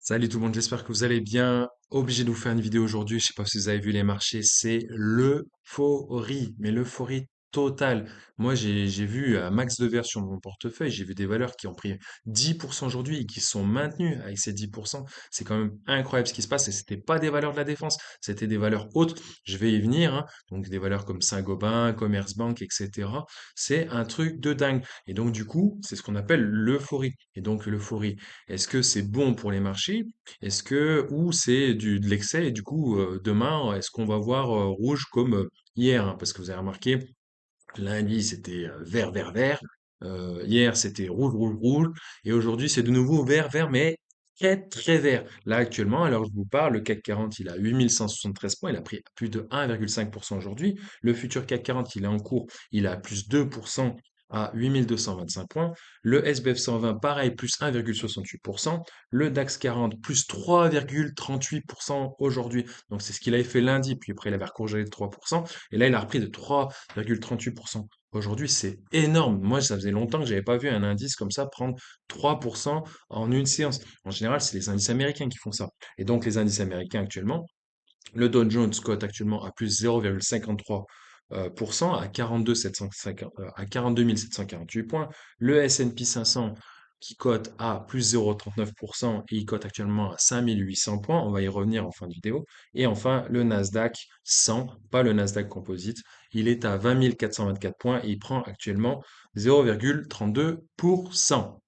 Salut tout le monde, j'espère que vous allez bien. Obligé de vous faire une vidéo aujourd'hui, je sais pas si vous avez vu les marchés, c'est l'euphorie, mais l'euphorie totale. Moi, j'ai vu un max de verres sur mon portefeuille, j'ai vu des valeurs qui ont pris 10% aujourd'hui et qui sont maintenues avec ces 10%. C'est quand même incroyable ce qui se passe et c'était pas des valeurs de la défense, c'était des valeurs hautes. Je vais y venir, hein. Donc des valeurs comme Saint-Gobain, Commerzbank, etc. C'est un truc de dingue. Et donc du coup, c'est ce qu'on appelle l'euphorie. Et donc l'euphorie. Est-ce que c'est bon pour les marchés? Est-ce que ou c'est de l'excès et du coup demain est-ce qu'on va voir rouge comme hier hein, parce que vous avez remarqué lundi c'était vert vert vert, hier c'était rouge rouge rouge et aujourd'hui c'est de nouveau vert vert mais très très vert. Là actuellement alors je vous parle le CAC 40 il a 8173 points, il a pris plus de 1,5% aujourd'hui. Le futur CAC 40 il est en cours, il a plus 2% à 8225 points. Le SBF 120 pareil plus 1,68%. Le DAX 40 plus 3,38% aujourd'hui. Donc c'est ce qu'il avait fait lundi puis après il avait recourgé de 3% et là il a repris de 3,38%. Aujourd'hui, c'est énorme. Moi, ça faisait longtemps que j'avais pas vu un indice comme ça prendre 3% en une séance. En général, c'est les indices américains qui font ça. Et donc, les indices américains actuellement, le Dow Jones cote actuellement à plus 0,53 à 42 748 points. Le S&P 500 qui cote à plus 0,39% et il cote actuellement à 5 800 points. On va y revenir en fin de vidéo. Et enfin, le Nasdaq 100, pas le Nasdaq Composite, il est à 20 424 points et il prend actuellement 0,32%.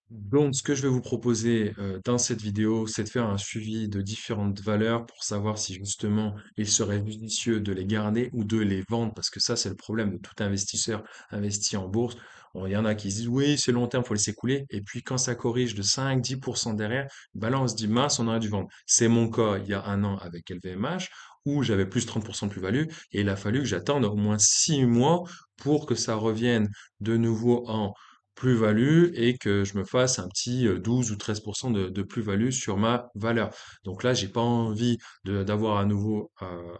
Donc, ce que je vais vous proposer dans cette vidéo, c'est de faire un suivi de différentes valeurs pour savoir si justement il serait judicieux de les garder ou de les vendre, parce que ça, c'est le problème de tout investisseur investi en bourse. Bon, il y en a qui se disent oui, c'est long terme, faut laisser couler. Et puis quand ça corrige de 5-10% derrière, bah là, on se dit mince, on aurait dû vendre. C'est mon cas il y a un an avec LVMH, où j'avais plus 30% de plus-value, et il a fallu que j'attende au moins 6 mois pour que ça revienne de nouveau en plus-value et que je me fasse un petit 12 ou 13% de plus-value sur ma valeur. Donc là, j'ai pas envie d'avoir à nouveau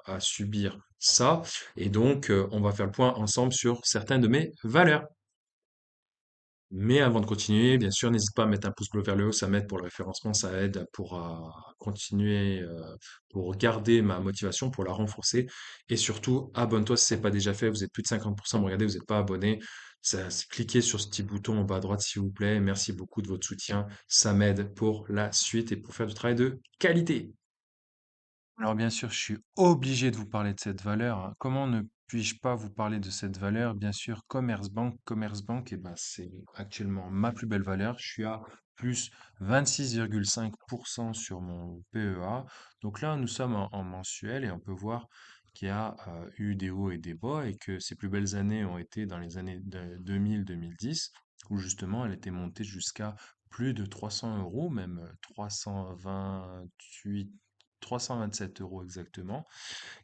à subir ça. Et donc, on va faire le point ensemble sur certaines de mes valeurs. Mais avant de continuer, bien sûr, n'hésite pas à mettre un pouce bleu vers le haut, ça m'aide pour le référencement, ça aide pour continuer, pour garder ma motivation, pour la renforcer. Et surtout, abonne-toi si ce n'est pas déjà fait. Vous êtes plus de 50% à me regarder, vous n'êtes pas abonné. Cliquez sur ce petit bouton en bas à droite, s'il vous plaît. Merci beaucoup de votre soutien. Ça m'aide pour la suite et pour faire du travail de qualité. Alors bien sûr, je suis obligé de vous parler de cette valeur, hein. Comment ne puis-je pas vous parler de cette valeur? Bien sûr, Commerzbank. Commerzbank, eh ben, c'est actuellement ma plus belle valeur. Je suis à plus 26,5% sur mon PEA. Donc là, nous sommes en mensuel et on peut voir qu'il y a eu des hauts et des bas et que ces plus belles années ont été dans les années 2000-2010 où justement elle était montée jusqu'à plus de 300 euros, même 328 327 € exactement.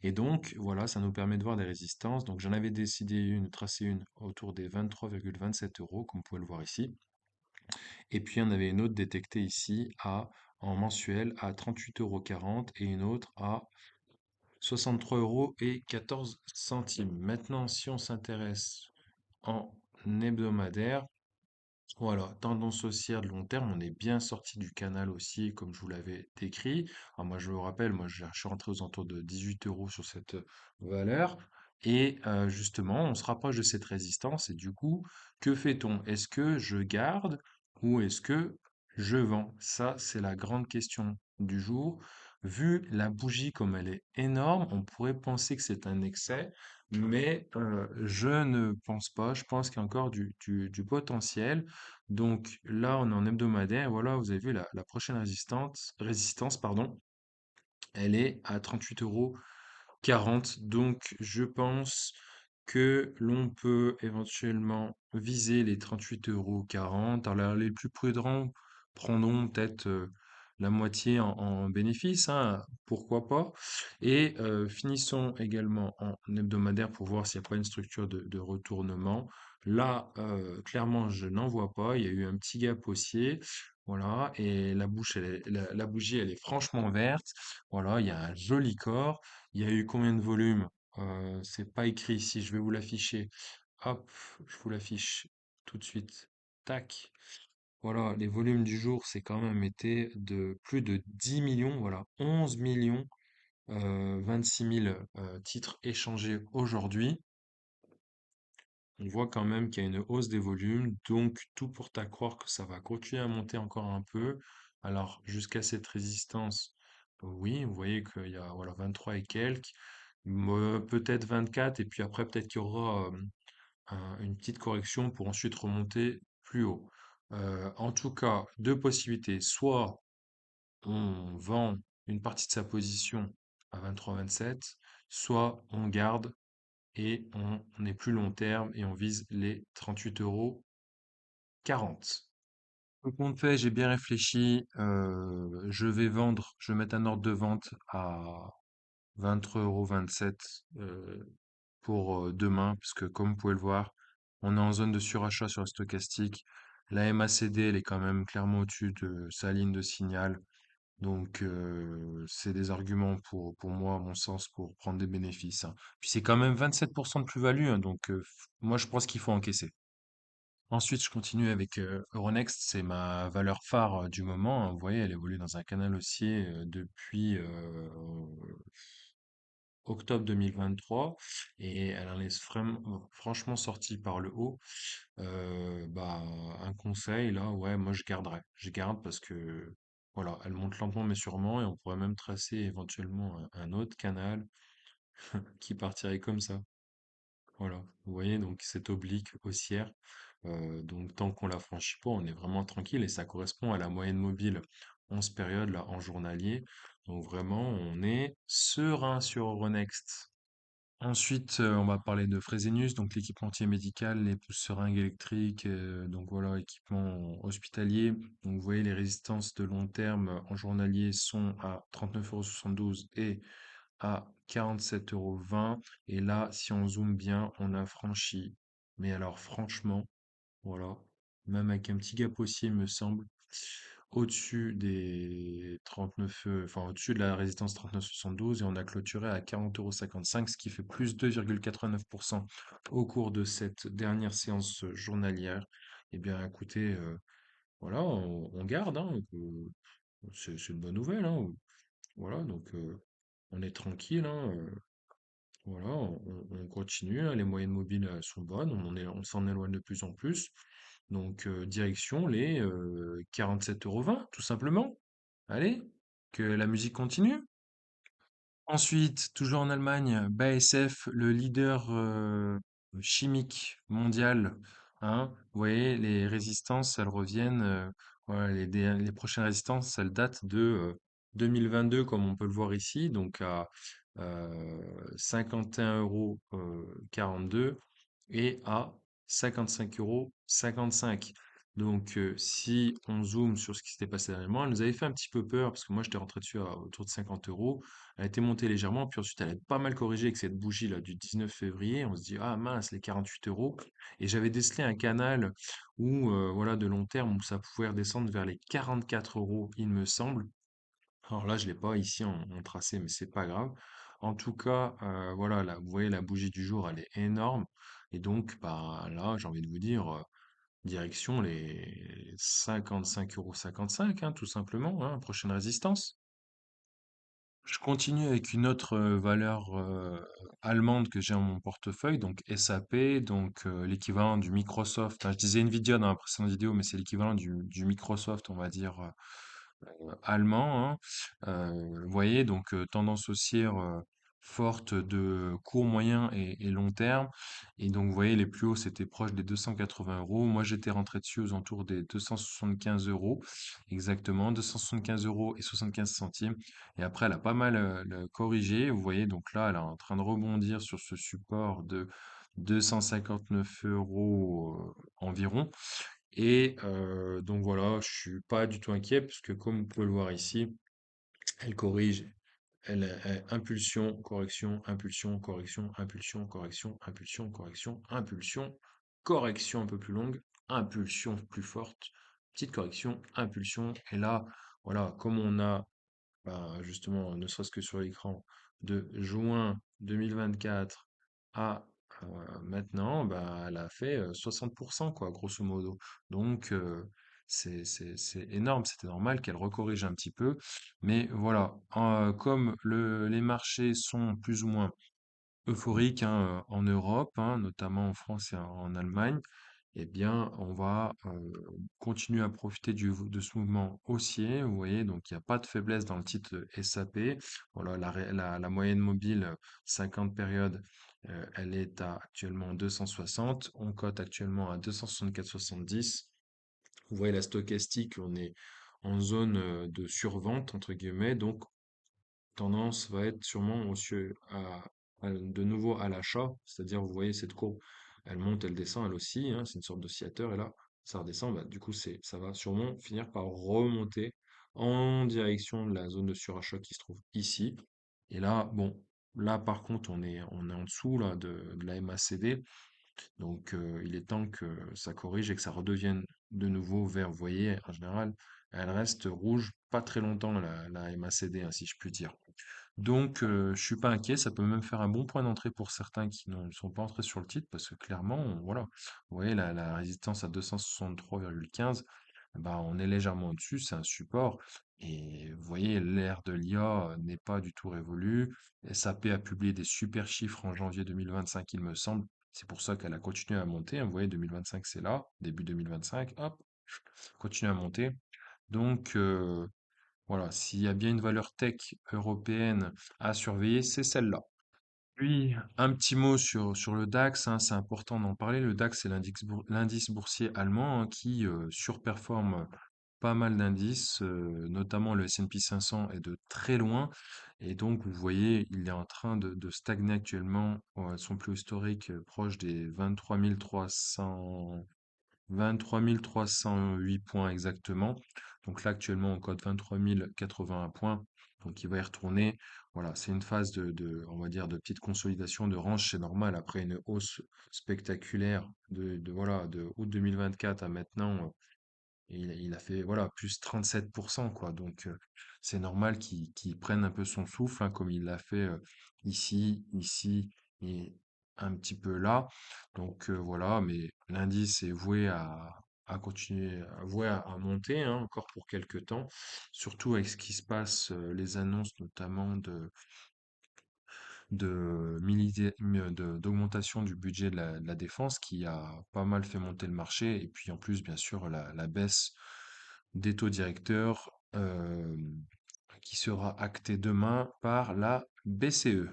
Et donc, voilà, ça nous permet de voir des résistances. Donc, j'en avais décidé une, tracé une autour des 23,27 €, comme vous pouvez le voir ici. Et puis, on avait une autre détectée ici en mensuel à 38,40 € et une autre à 63,14 €. Maintenant, si on s'intéresse en hebdomadaire, voilà, tendance haussière de long terme, on est bien sorti du canal haussier comme je vous l'avais décrit. Alors moi je vous rappelle, moi je suis rentré aux alentours de 18 € sur cette valeur. Et justement, on se rapproche de cette résistance et du coup, que fait-on? Est-ce que je garde ou est-ce que je vends? Ça, c'est la grande question du jour. Vu la bougie comme elle est énorme, on pourrait penser que c'est un excès, mais je ne pense pas. Je pense qu'il y a encore du potentiel. Donc là, on est en hebdomadaire. Voilà, vous avez vu la prochaine résistance, pardon, elle est à 38,40 € Donc je pense que l'on peut éventuellement viser les 38,40 €. Alors les plus prudents prendront peut-être la moitié en bénéfice, hein, pourquoi pas. Et finissons également en hebdomadaire pour voir s'il n'y a pas une structure de retournement. Là, clairement, je n'en vois pas. Il y a eu un petit gap haussier. Voilà, et la bougie, elle est franchement verte. Voilà, il y a un joli corps. Il y a eu combien de volume? C'est pas écrit ici, je vais vous l'afficher. Hop, je vous l'affiche tout de suite. Tac. Voilà, les volumes du jour, c'est quand même été de plus de 10 millions, voilà, 11 millions, 26 000 titres échangés aujourd'hui. On voit quand même qu'il y a une hausse des volumes, donc tout porte à croire que ça va continuer à monter encore un peu. Alors, jusqu'à cette résistance, oui, vous voyez qu'il y a voilà, 23 et quelques, peut-être 24, et puis après, peut-être qu'il y aura une petite correction pour ensuite remonter plus haut. En tout cas, deux possibilités. Soit on vend une partie de sa position à 23-27, soit on garde et on est plus long terme et on vise les 38,40 €. Le compte fait, j'ai bien réfléchi. Je vais vendre, je vais mettre un ordre de vente à 23,27 € pour demain, parce que comme vous pouvez le voir, on est en zone de surachat sur le stochastique. La MACD, elle est quand même clairement au-dessus de sa ligne de signal. Donc, c'est des arguments pour moi, à mon sens, pour prendre des bénéfices, hein. Puis c'est quand même 27% de plus-value, hein, donc moi je pense qu'il faut encaisser. Ensuite, je continue avec Euronext, c'est ma valeur phare du moment, hein. Vous voyez, elle évolue dans un canal haussier depuis octobre 2023 et elle en est franchement sortie par le haut. Bah, un conseil là, ouais, moi je garderais. Je garde parce que voilà, elle monte lentement mais sûrement et on pourrait même tracer éventuellement un autre canal qui partirait comme ça. Voilà, vous voyez donc cette oblique haussière. Donc tant qu'on la franchit pas, on est vraiment tranquille et ça correspond à la moyenne mobile 11 périodes là en journalier. Donc vraiment, on est serein sur Euronext. Ensuite, on va parler de Fresenius, donc l'équipementier médical, les pousse-seringues électriques, donc voilà, équipement hospitalier. Donc vous voyez, les résistances de long terme en journalier sont à 39,72 € et à 47,20 €. Et là, si on zoome bien, on a franchi. Mais alors franchement, voilà. Même avec un petit gap haussier, il me semble, au-dessus des 39, enfin au-dessus de la résistance 39,72 et on a clôturé à 40,55 €, ce qui fait plus 2,89% au cours de cette dernière séance journalière. Eh bien, écoutez, voilà, on garde, hein, c'est une bonne nouvelle, hein. Voilà, donc on est tranquille, hein, voilà, on continue, hein, les moyennes mobiles sont bonnes, on s'en éloigne de plus en plus. Donc, direction les 47,20 € tout simplement. Allez, que la musique continue. Ensuite, toujours en Allemagne, BASF, le leader chimique mondial, hein. Vous voyez, les résistances, elles reviennent, voilà, les prochaines résistances, elles datent de 2022, comme on peut le voir ici, donc à 51,42 € et à 55,55 €. Donc, si on zoome sur ce qui s'était passé dernièrement, elle nous avait fait un petit peu peur, parce que moi j'étais rentré dessus à autour de 50 €. Elle a été montée légèrement, puis ensuite elle a pas mal corrigé avec cette bougie là du 19 février. On se dit, ah mince, les 48 €. Et j'avais décelé un canal où, voilà, de long terme, où ça pouvait redescendre vers les 44 €, il me semble. Alors là, je l'ai pas ici en tracé, mais c'est pas grave. En tout cas, voilà, là, vous voyez la bougie du jour, elle est énorme. Et donc, bah là, j'ai envie de vous dire, direction les 55,55 €, hein, tout simplement, hein, prochaine résistance. Je continue avec une autre valeur allemande que j'ai dans mon portefeuille, donc SAP, donc l'équivalent du Microsoft. Je disais Nvidia dans la précédente vidéo, mais c'est l'équivalent du Microsoft, on va dire, allemand, hein. Vous voyez, donc tendance haussière forte de court, moyen et long terme. Et donc, vous voyez, les plus hauts, c'était proche des 280 €. Moi, j'étais rentré dessus aux alentours des 275 €, exactement, 275 € et 75 centimes. Et après, elle a pas mal corrigé. Vous voyez, donc là, elle est en train de rebondir sur ce support de 259 € environ. Et donc voilà, je suis pas du tout inquiet puisque comme vous pouvez le voir ici, elle corrige, impulsion, correction, impulsion, correction, impulsion, correction, impulsion, correction, impulsion, correction un peu plus longue, impulsion plus forte, petite correction, impulsion. Et là, voilà, comme on a bah, justement, ne serait-ce que sur l'écran, de juin 2024 à maintenant, bah, elle a fait 60%, quoi, grosso modo. Donc, c'est énorme, c'était normal qu'elle recorrige un petit peu. Mais voilà, comme les marchés sont plus ou moins euphorique hein, en Europe, hein, notamment en France et en Allemagne, eh bien, on va continuer à profiter de ce mouvement haussier. Vous voyez, donc il n'y a pas de faiblesse dans le titre SAP. Voilà, la moyenne mobile 50 périodes, elle est actuellement 260. On cote actuellement à 264,70. Vous voyez la stochastique, on est en zone de survente, entre guillemets, donc tendance va être sûrement de nouveau à l'achat, c'est-à-dire vous voyez cette courbe, elle monte, elle descend, elle aussi, hein, c'est une sorte d'oscillateur, et là ça redescend, bah, du coup ça va sûrement finir par remonter en direction de la zone de surachat qui se trouve ici. Et là, bon, là par contre on est en dessous là, de la MACD, donc il est temps que ça corrige et que ça redevienne de nouveau vert. Vous voyez, en général, elle reste rouge pas très longtemps la MACD, hein, si je puis dire. Donc, je suis pas inquiet, ça peut même faire un bon point d'entrée pour certains qui ne sont pas entrés sur le titre parce que clairement, voilà, vous voyez la résistance à 263,15, bah, on est légèrement au-dessus, c'est un support. Et vous voyez, l'ère de l'IA n'est pas du tout révolue. SAP a publié des super chiffres en janvier 2025, il me semble. C'est pour ça qu'elle a continué à monter, hein. Vous voyez, 2025, c'est là, début 2025, hop, continue à monter. Donc, voilà, s'il y a bien une valeur tech européenne à surveiller, c'est celle-là. Puis, un petit mot sur le DAX, hein, c'est important d'en parler. Le DAX, c'est l'indice boursier allemand hein, qui surperforme pas mal d'indices, notamment le S&P 500 est de très loin. Et donc, vous voyez, il est en train de stagner actuellement à son plus historique proche des 23 308 points exactement. Donc là, actuellement, on code 23 081 points. Donc il va y retourner. Voilà, c'est une phase on va dire, de petite consolidation de range. C'est normal après une hausse spectaculaire voilà, de août 2024 à maintenant. Et il a fait voilà, plus 37%, quoi. Donc, c'est normal qu'il prenne un peu son souffle, hein, comme il l'a fait ici et un petit peu là. Donc, voilà, mais l'indice est voué à continuer, voué à monter hein, encore pour quelques temps, surtout avec ce qui se passe, les annonces notamment d'augmentation du budget de la défense qui a pas mal fait monter le marché. Et puis en plus, bien sûr, la baisse des taux directeurs qui sera actée demain par la BCE.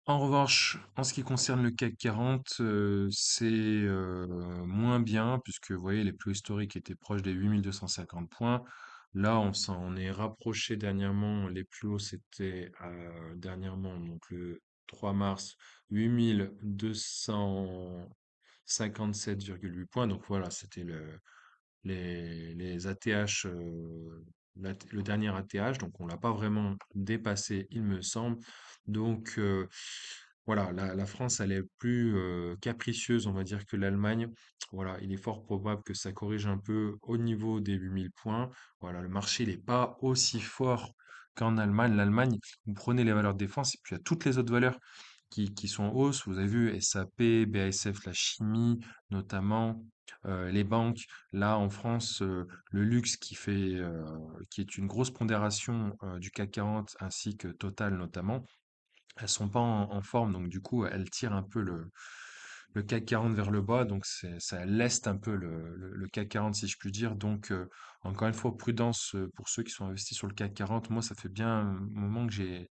En revanche, en ce qui concerne le CAC 40, c'est moins bien, puisque vous voyez, les plus historiques étaient proches des 8 250 points. Là, on s'en est rapproché dernièrement. Les plus hauts, c'était dernièrement, donc le 3 mars, 8 257,8 points. Donc voilà, c'était les ATH, le dernier ATH, donc on l'a pas vraiment dépassé, il me semble. Donc voilà, la France, elle est plus capricieuse, on va dire, que l'Allemagne. Voilà, il est fort probable que ça corrige un peu au niveau des 8 000 points. Voilà, le marché, il n'est pas aussi fort qu'en Allemagne. L'Allemagne, vous prenez les valeurs de défense et puis il y a toutes les autres valeurs qui sont en hausse. Vous avez vu SAP, BASF, la chimie, notamment, les banques. Là, en France, le luxe qui est une grosse pondération du CAC 40 ainsi que Total notamment, elles sont pas en forme, donc du coup, elles tirent un peu le CAC 40 vers le bas, donc ça leste un peu le CAC 40 si je puis dire. Donc, encore une fois, prudence pour ceux qui sont investis sur le CAC 40. Moi, ça fait bien un moment que j'ai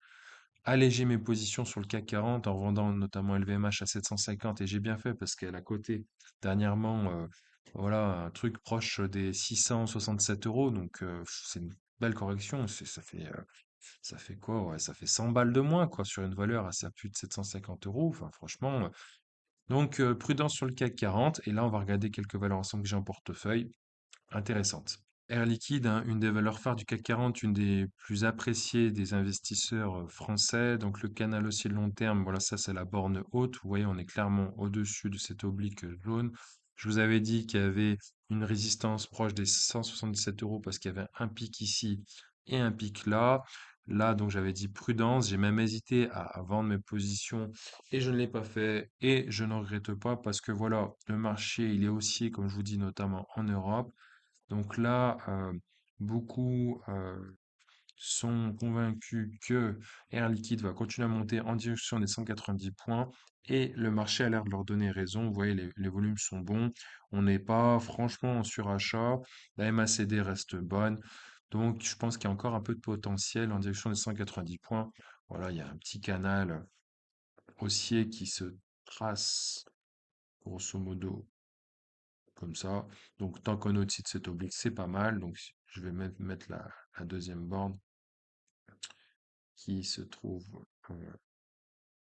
alléger mes positions sur le CAC 40 en vendant notamment LVMH à 750 et j'ai bien fait parce qu'elle a coté dernièrement voilà un truc proche des 667 euros donc c'est une belle correction ça fait quoi ouais, ça fait 100 balles de moins quoi sur une valeur à plus de 750 euros enfin franchement donc prudence sur le CAC 40 et là on va regarder quelques valeurs ensemble que j'ai en portefeuille intéressante. Air Liquide, hein, une des valeurs phares du CAC 40, une des plus appréciées des investisseurs français. Donc le canal haussier de long terme, voilà, ça c'est la borne haute. Vous voyez, on est clairement au-dessus de cette oblique jaune. Je vous avais dit qu'il y avait une résistance proche des 177 euros parce qu'il y avait un pic ici et un pic là. Là, donc j'avais dit prudence. J'ai même hésité à vendre mes positions et je ne l'ai pas fait et je ne regrette pas parce que voilà, le marché, il est haussier, comme je vous dis, notamment en Europe. Donc là, beaucoup sont convaincus que Air Liquide va continuer à monter en direction des 190 points et le marché a l'air de leur donner raison. Vous voyez, les volumes sont bons. On n'est pas franchement en surachat. La MACD reste bonne. Donc, je pense qu'il y a encore un peu de potentiel en direction des 190 points. Voilà, il y a un petit canal haussier qui se trace, grosso modo, comme ça. Donc, tant qu'on est au-dessus de cet oblique, c'est pas mal. Donc, je vais mettre la deuxième borne qui se trouve, voilà,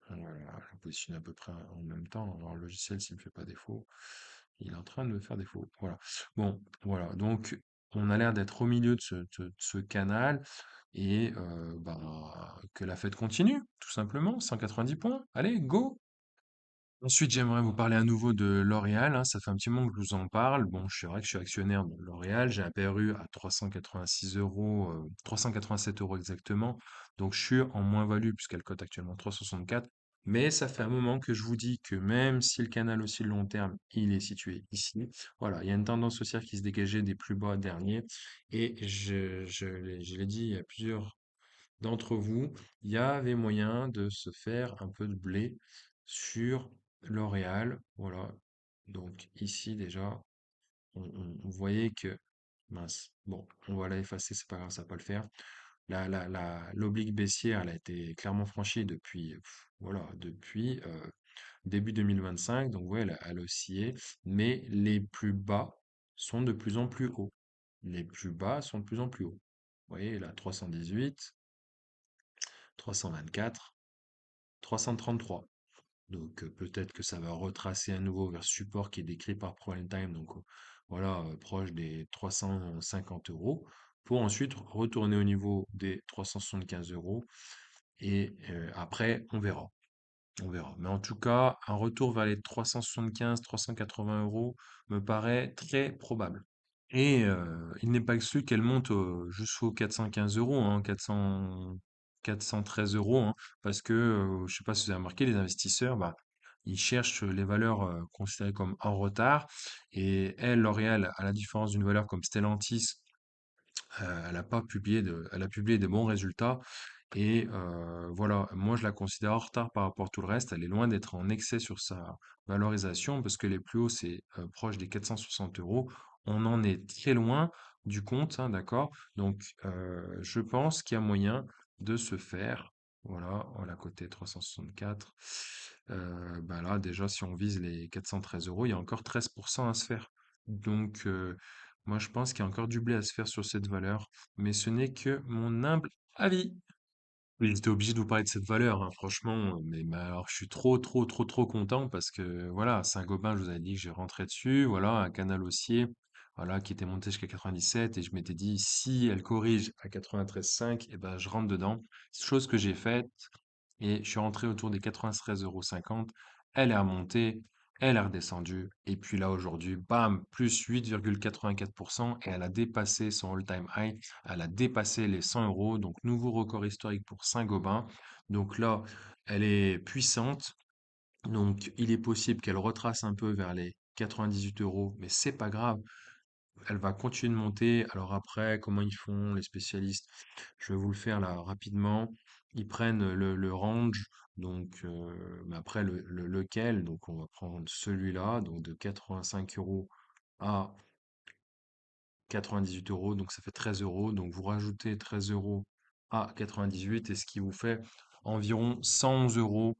la positionner à peu près en même temps. Alors, le logiciel, s'il me fait pas défaut, il est en train de me faire défaut. Voilà. Bon, voilà. Donc, on a l'air d'être au milieu de ce canal et bah, que la fête continue, tout simplement. 190 points. Allez, go! Ensuite, j'aimerais vous parler à nouveau de L'Oréal, hein. Ça fait un petit moment que je vous en parle. Bon, c'est vrai que je suis actionnaire de L'Oréal. J'ai un PRU à 386 euros, 387 euros exactement. Donc, je suis en moins-value puisqu'elle cote actuellement 364. Mais ça fait un moment que je vous dis que même si le canal aussi de long terme, il est situé ici, voilà, il y a une tendance haussière qui se dégageait des plus bas derniers. Et je l'ai dit il y a plusieurs d'entre vous, il y avait moyen de se faire un peu de blé sur L'Oréal. Voilà. Donc ici déjà, on voyait que, mince, bon, on va la effacer, c'est pas grave, ça va pas le faire. L'oblique baissière, elle a été clairement franchie depuis, voilà, depuis début 2025. Donc, ouais, elle a oscillé, mais les plus bas sont de plus en plus hauts. Les plus bas sont de plus en plus hauts. Vous voyez, là, 318, 324, 333. Donc peut-être que ça va retracer à nouveau vers ce support qui est décrit par Prime Time, donc voilà, proche des 350 euros, pour ensuite retourner au niveau des 375 euros. Et après, on verra. On verra. Mais en tout cas, un retour vers les 375, 380 euros me paraît très probable. Et il n'est pas exclu qu'elle monte jusqu'aux 415 euros, hein, 413 euros, hein, parce que, je ne sais pas si vous avez remarqué, les investisseurs, bah, ils cherchent les valeurs considérées comme en retard. Et elle, L'Oréal, à la différence d'une valeur comme Stellantis, elle a pas publié elle a publié des bons résultats. Et voilà, moi je la considère en retard par rapport à tout le reste. Elle est loin d'être en excès sur sa valorisation parce que les plus hauts, c'est proche des 460 euros. On en est très loin du compte, hein, d'accord? Donc je pense qu'il y a moyen de se faire. Voilà, côté 364. Bah là, déjà, si on vise les 413 euros, il y a encore 13% à se faire. Donc, moi, je pense qu'il y a encore du blé à se faire sur cette valeur, mais ce n'est que mon humble avis. Oui, j'étais obligé de vous parler de cette valeur, hein, franchement. Mais alors, je suis trop, trop, trop, trop content parce que voilà, Saint-Gobain, je vous avais dit que j'ai rentré dessus. Voilà, un canal haussier, voilà, qui était monté jusqu'à 97 et je m'étais dit si elle corrige à 93,5, et ben je rentre dedans. Chose que j'ai faite et je suis rentré autour des 93,50 €. Elle est remontée, elle est redescendue et puis là aujourd'hui, bam, plus 8,84% et elle a dépassé son all-time high. Elle a dépassé les 100 euros, donc nouveau record historique pour Saint-Gobain. Donc là, elle est puissante. Donc il est possible qu'elle retrace un peu vers les 98 euros, mais c'est pas grave. Elle va continuer de monter. Alors après, comment ils font, les spécialistes? Je vais vous le faire là rapidement. Ils prennent le range, donc mais après lequel? Donc on va prendre celui-là, donc de 85 euros à 98 euros, donc ça fait 13 euros. Donc vous rajoutez 13 euros à 98 et ce qui vous fait environ 111 euros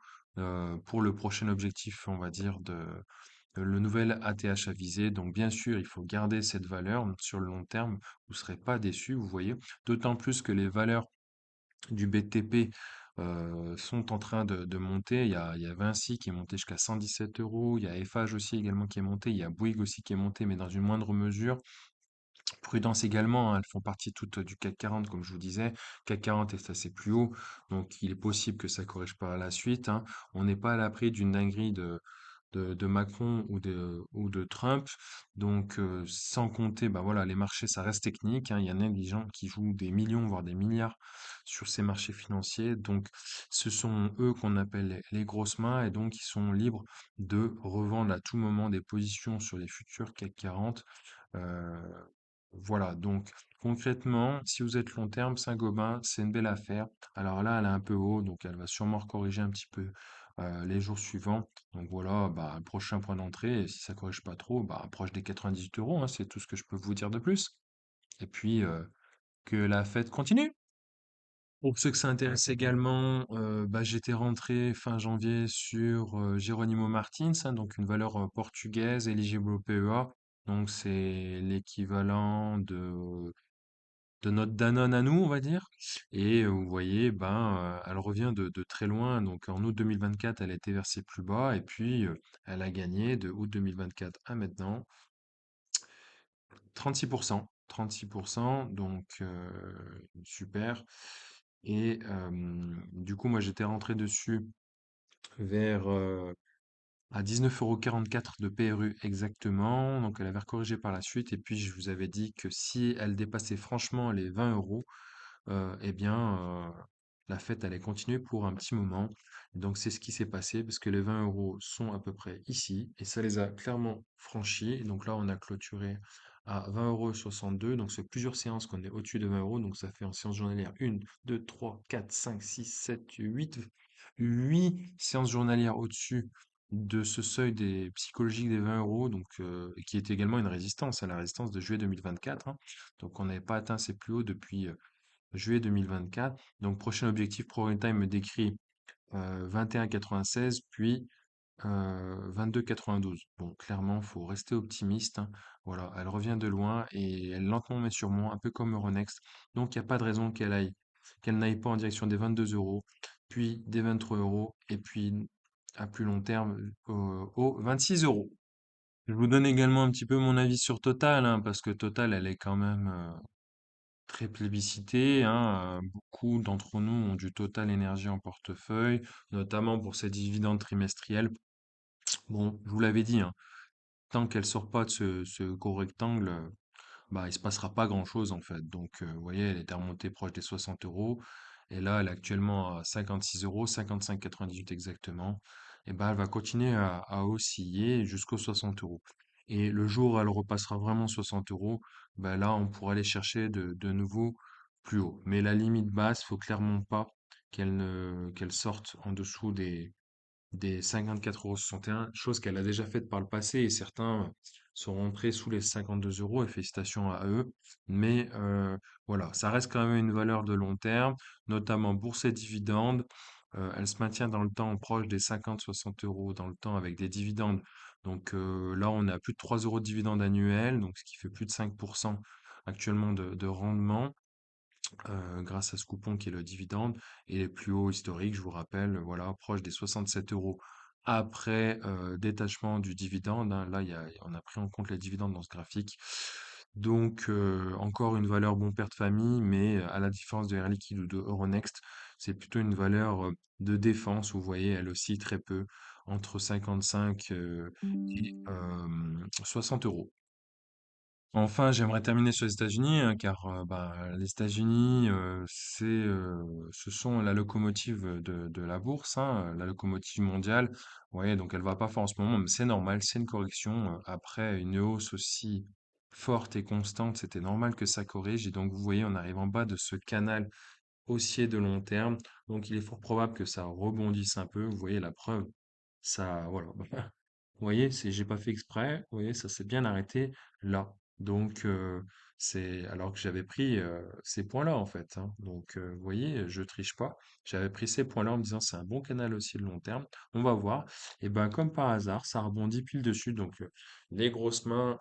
pour le prochain objectif, on va dire, le nouvel ATH à viser. Donc bien sûr, il faut garder cette valeur sur le long terme. Vous ne serez pas déçus, vous voyez. D'autant plus que les valeurs du BTP sont en train de monter. Il y a Vinci qui est monté jusqu'à 117 euros. Il y a FH aussi également qui est monté. Il y a Bouygues aussi qui est monté, mais dans une moindre mesure. Prudence également, hein, elles font partie toutes du CAC 40, comme je vous disais. CAC 40 est assez plus haut, donc il est possible que ça corrige par la suite, hein. On n'est pas à l'abri d'une dinguerie de Macron ou de Trump. Donc, sans compter, bah voilà, les marchés, ça reste technique, hein. Il y en a des gens qui jouent des millions, voire des milliards sur ces marchés financiers. Donc, ce sont eux qu'on appelle les grosses mains et donc ils sont libres de revendre à tout moment des positions sur les futurs CAC 40. Voilà, donc concrètement, si vous êtes long terme, Saint-Gobain, c'est une belle affaire. Alors là, elle est un peu haut, donc elle va sûrement corriger un petit peu les jours suivants. Donc voilà, bah, le prochain point d'entrée, et si ça corrige pas trop, bah, proche des 98 euros, hein, c'est tout ce que je peux vous dire de plus. Et puis, que la fête continue. Pour ceux que ça intéresse également, bah, j'étais rentré fin janvier sur Jerónimo Martins, hein, donc une valeur portugaise éligible au PEA. Donc c'est l'équivalent de notre Danone à nous, on va dire. Et vous voyez, ben, elle revient de très loin. Donc en août 2024, elle a été versée plus bas et puis elle a gagné de août 2024 à maintenant 36%. 36%, donc super. Et du coup, moi, j'étais rentré dessus vers à 19,44 € de PRU exactement. Donc, elle avait corrigé par la suite. Et puis, je vous avais dit que si elle dépassait franchement les 20 euros, eh bien, la fête allait continuer pour un petit moment. Donc, c'est ce qui s'est passé parce que les 20 euros sont à peu près ici et ça les a clairement franchis. Donc là, on a clôturé à 20,62 €. Donc, c'est plusieurs séances qu'on est au-dessus de 20 euros. Donc, ça fait en séance journalière 1, 2, 3, 4, 5, 6, 7, 8 séances journalières au-dessus de ce seuil des psychologiques des 20 euros, donc, qui est également une résistance, à la résistance de juillet 2024, hein. Donc, on n'avait pas atteint ces plus hauts depuis juillet 2024. Donc, prochain objectif, ProRentime me décrit 21,96, puis 22,92. Bon, clairement, faut rester optimiste, hein. Voilà, elle revient de loin et elle lentement mais sûrement, un peu comme Euronext. Donc, il n'y a pas de raison qu'elle n'aille pas en direction des 22 euros, puis des 23 euros, et puis à plus long terme aux 26 euros. Je vous donne également un petit peu mon avis sur Total, hein, parce que Total, elle est quand même très plébiscitée, hein. Beaucoup d'entre nous ont du Total Énergie en portefeuille, notamment pour ses dividendes trimestriels. Bon, je vous l'avais dit, hein, tant qu'elle sort pas de ce gros rectangle, bah, il se passera pas grand-chose en fait. Donc, vous voyez, elle était remontée proche des 60 euros. Et là, elle est actuellement à 56 euros, 55,98 exactement. Et bah, elle va continuer à osciller jusqu'aux 60 euros. Et le jour où elle repassera vraiment 60 euros, bah, là, on pourra aller chercher de nouveau plus haut. Mais la limite basse, faut clairement pas qu'elle sorte en dessous des 54,61 €, chose qu'elle a déjà faite par le passé et certains sont rentrés sous les 52 € et félicitations à eux. Mais voilà, ça reste quand même une valeur de long terme, notamment pour ses dividendes. Elle se maintient dans le temps proche des 50-60 euros dans le temps avec des dividendes. Donc là, on a plus de 3 euros de dividendes annuels, donc ce qui fait plus de 5% actuellement de rendement grâce à ce coupon qui est le dividende et les plus hauts historiques, je vous rappelle, voilà, proche des 67 euros après détachement du dividende, hein. Là, on a pris en compte les dividendes dans ce graphique. Donc, encore une valeur bon père de famille, mais à la différence de Air Liquide ou de Euronext, c'est plutôt une valeur de défense. Vous voyez, elle aussi très peu, entre 55 et 60 euros. Enfin, j'aimerais terminer sur les États-Unis, hein, car bah, les États-Unis, ce sont la locomotive de la bourse, hein, la locomotive mondiale. Ouais, donc elle va pas fort en ce moment, mais c'est normal, c'est une correction. Après une hausse aussi forte et constante, c'était normal que ça corrige. Et donc, vous voyez, on arrive en bas de ce canal haussier de long terme. Donc, il est fort probable que ça rebondisse un peu. Vous voyez la preuve, ça, voilà. Vous voyez, j'ai pas fait exprès. Vous voyez, ça s'est bien arrêté là. Donc, c'est alors que j'avais pris ces points-là en fait, hein. Donc, vous voyez, je triche pas. J'avais pris ces points-là en me disant c'est un bon canal aussi de long terme. On va voir. Et ben, comme par hasard, ça rebondit pile dessus. Donc, les grosses mains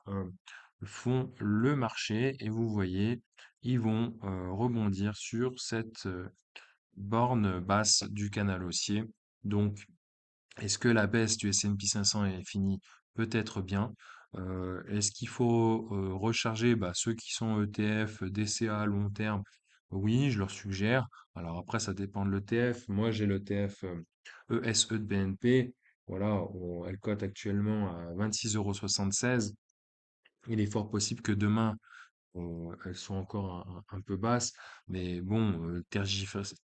font le marché et vous voyez, ils vont rebondir sur cette borne basse du canal haussier. Donc, est-ce que la baisse du S&P 500 est finie? Peut-être bien. Est-ce qu'il faut recharger bah, ceux qui sont ETF, DCA à long terme? Oui, je leur suggère. Alors après, ça dépend de l'ETF. Moi, j'ai l'ETF ESE de BNP. Voilà, elle cote actuellement à 26,76 €. Il est fort possible que demain, elles sont encore un peu basses, mais bon,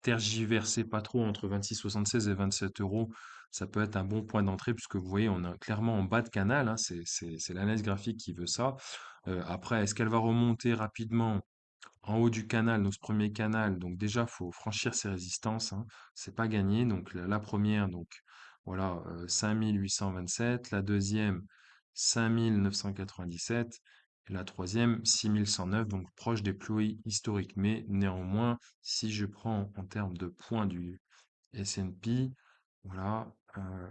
tergiversez pas trop entre 26,76 et 27 euros. Ça peut être un bon point d'entrée puisque vous voyez, on est clairement en bas de canal, hein, c'est l'analyse graphique qui veut ça. Après, est-ce qu'elle va remonter rapidement en haut du canal, donc ce premier canal? Donc déjà, faut franchir ces résistances, hein, c'est pas gagné. Donc la première, donc voilà, 5827, la deuxième, 5997, et la troisième, 6109, donc proche des plus hauts historiques. Mais néanmoins, si je prends en termes de points du S&P, voilà,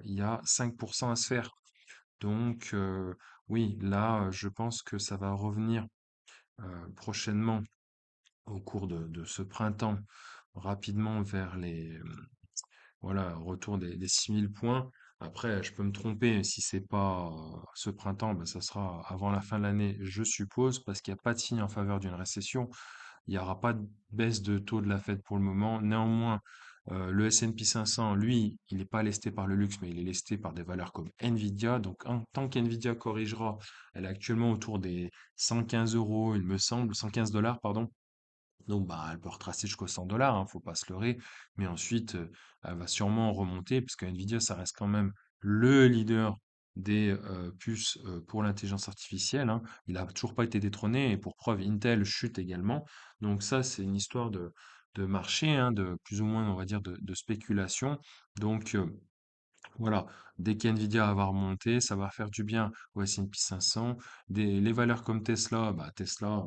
il y a 5% à se faire. Donc oui, là, je pense que ça va revenir prochainement au cours de ce printemps, rapidement vers voilà, retour des 6000 points. Après, je peux me tromper, si c'est pas ce printemps, ben, ça sera avant la fin de l'année, je suppose, parce qu'il n'y a pas de signe en faveur d'une récession. Il n'y aura pas de baisse de taux de la Fed pour le moment. Néanmoins, le S&P 500, lui, il n'est pas lesté par le luxe, mais il est lesté par des valeurs comme Nvidia. Donc, tant qu'Nvidia corrigera, elle est actuellement autour des 115 euros, il me semble, 115 dollars, pardon. Donc, bah, elle peut retracer jusqu'aux 100 dollars, hein, faut pas se leurrer. Mais ensuite, elle va sûrement remonter, parce que Nvidia, ça reste quand même le leader des puces pour l'intelligence artificielle, hein. Il n'a toujours pas été détrôné, et pour preuve, Intel chute également. Donc ça, c'est une histoire de marché, hein, de plus ou moins, on va dire, de spéculation. Donc, voilà, dès qu'NVIDIA va remonter, ça va faire du bien au S&P 500. Les valeurs comme Tesla, bah Tesla,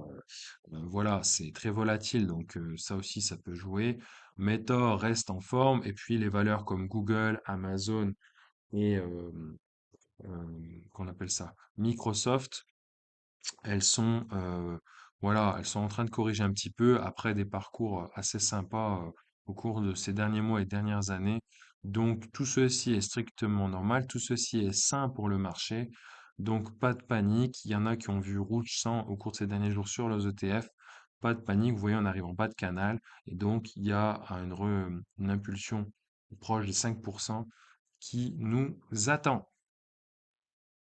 voilà, c'est très volatile, donc ça aussi, ça peut jouer. Meta reste en forme, et puis les valeurs comme Google, Amazon et qu'on appelle ça, Microsoft, elles sont, voilà, elles sont en train de corriger un petit peu après des parcours assez sympas au cours de ces derniers mois et dernières années. Donc tout ceci est strictement normal, tout ceci est sain pour le marché. Donc pas de panique. Il y en a qui ont vu rouge sang au cours de ces derniers jours sur les ETF. Pas de panique, vous voyez, on arrive en bas de canal. Et donc il y a une impulsion proche des 5% qui nous attend.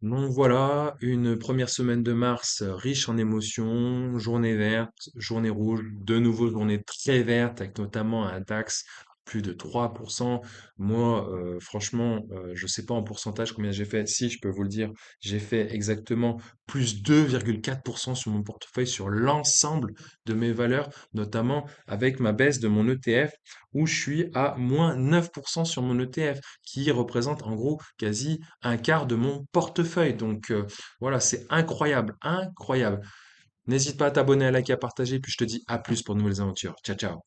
Donc voilà, une première semaine de mars riche en émotions, journée verte, journée rouge, de nouveau journée très verte avec notamment un DAX plus de 3%. Moi, franchement, je sais pas en pourcentage combien j'ai fait. Si, je peux vous le dire, j'ai fait exactement plus 2,4% sur mon portefeuille sur l'ensemble de mes valeurs, notamment avec ma baisse de mon ETF où je suis à moins 9% sur mon ETF qui représente en gros quasi un quart de mon portefeuille. Donc voilà, c'est incroyable, incroyable. N'hésite pas à t'abonner, à liker, à partager, puis je te dis à plus pour de nouvelles aventures. Ciao, ciao.